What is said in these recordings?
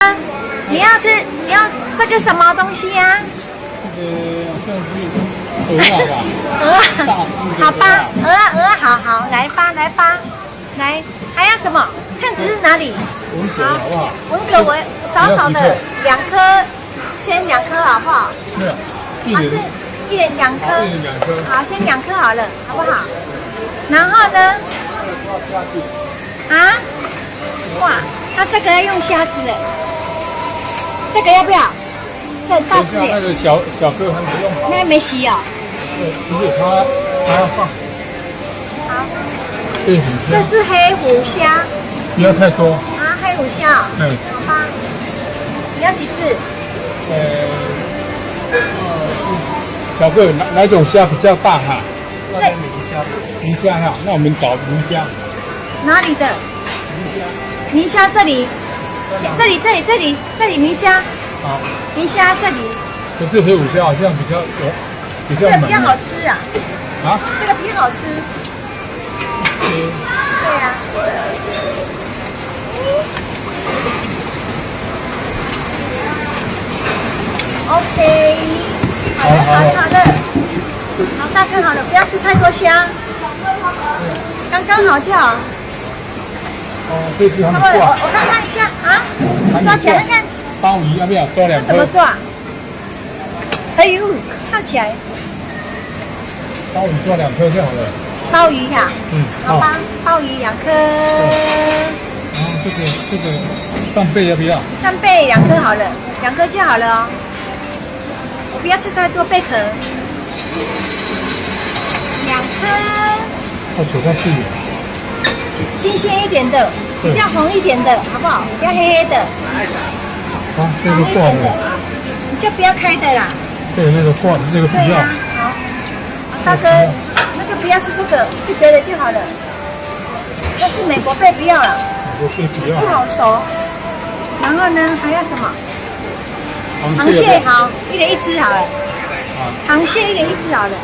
你要这个什么东西呀、这个好像是鹅吧？鹅，好吧，鹅，好，来吧，来，还要什么？谶子是哪里？文蛤好不好？文蛤我少的2颗，先2颗好不好？没有，是一人2颗。一人2颗。好，先2颗好了，好不好？然后呢？啊？哇，那这个要用虾子的，这个要不要？这很大只耶。那个小颗还不用。那没洗哦。不是它要放。好。对，很香。这是黑虎虾。不要太多。啊，黑虎虾。嗯。好吧。你要几次？小个哪种虾比较大哈？这明虾哈，那我们找明虾。哪里的？明虾这里，这里明虾。好。明虾这里。可是黑虎虾好像比较这个比较好吃啊。啊？这个比较好吃。对呀。OK。好的。好，大哥好了，不要吃太多虾，刚刚好就好。哦，这只很我看一下啊，抓起来看看。鲍鱼要不要抓2颗？怎么抓？哎呦，套起来。鲍鱼抓2颗就好了。鲍鱼呀？好吧，鲍鱼2颗。然后这个扇贝要不要？扇贝2颗好了，2颗就好了哦。我不要吃太多贝壳。2颗。要韭菜是新鲜一点的，比较红一点的，好不好？不要黑黑的。啊，这个挂的，你就不要开的啦。对，那个挂的这个不要。好，大哥，那就不要是这个，是别的就好了。那是美国贝不要了，美国贝不要，不好熟。然后呢，还要什么？螃蟹好，一人1只好了。螃蟹一人1只好了。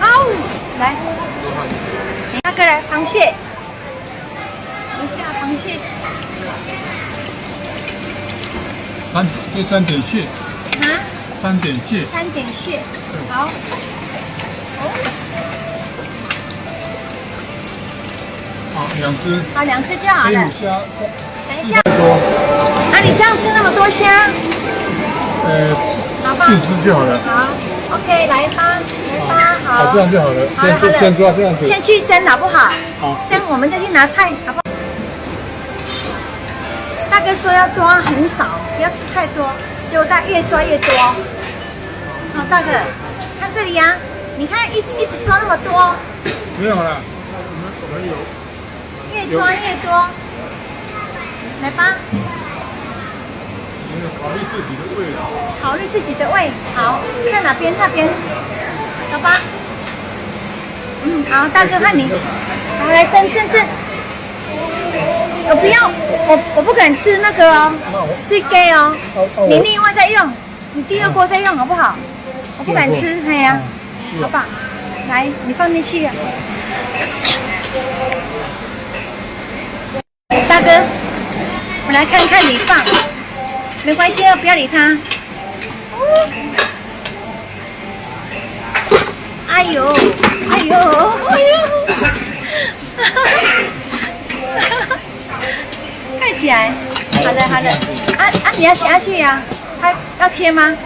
哦，来，大哥来，螃蟹。等一下，螃蟹。3点蟹。啊？3点蟹。3点蟹，好。好，2只。好，2只就好了。黑虎虾。等一下。啊，你这样吃那么多虾？好吧。4只就好了。好 ，OK， 来吧，好。这样就好了。先抓这样子。先去蒸好不好？好。蒸我们再去拿菜，好不好？大哥说要抓很少，不要吃太多，结果他越抓越多。好，大哥，看这里呀，你看一直抓那么多。没有了，我们有。越抓越多。来吧。考虑自己的胃了。考虑自己的胃，好，在哪边？那边，走吧。好，大哥看你，好来蒸。我不要，我不敢吃那个哦，最盖哦，你另外再用，你第2锅再用好不好？我不敢吃，哎呀，好吧，来，你放进去。大哥，我来看看你放。没关系，不要理他。哎呦！盖起来。好的。你要下去呀？他要切吗？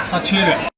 他切了。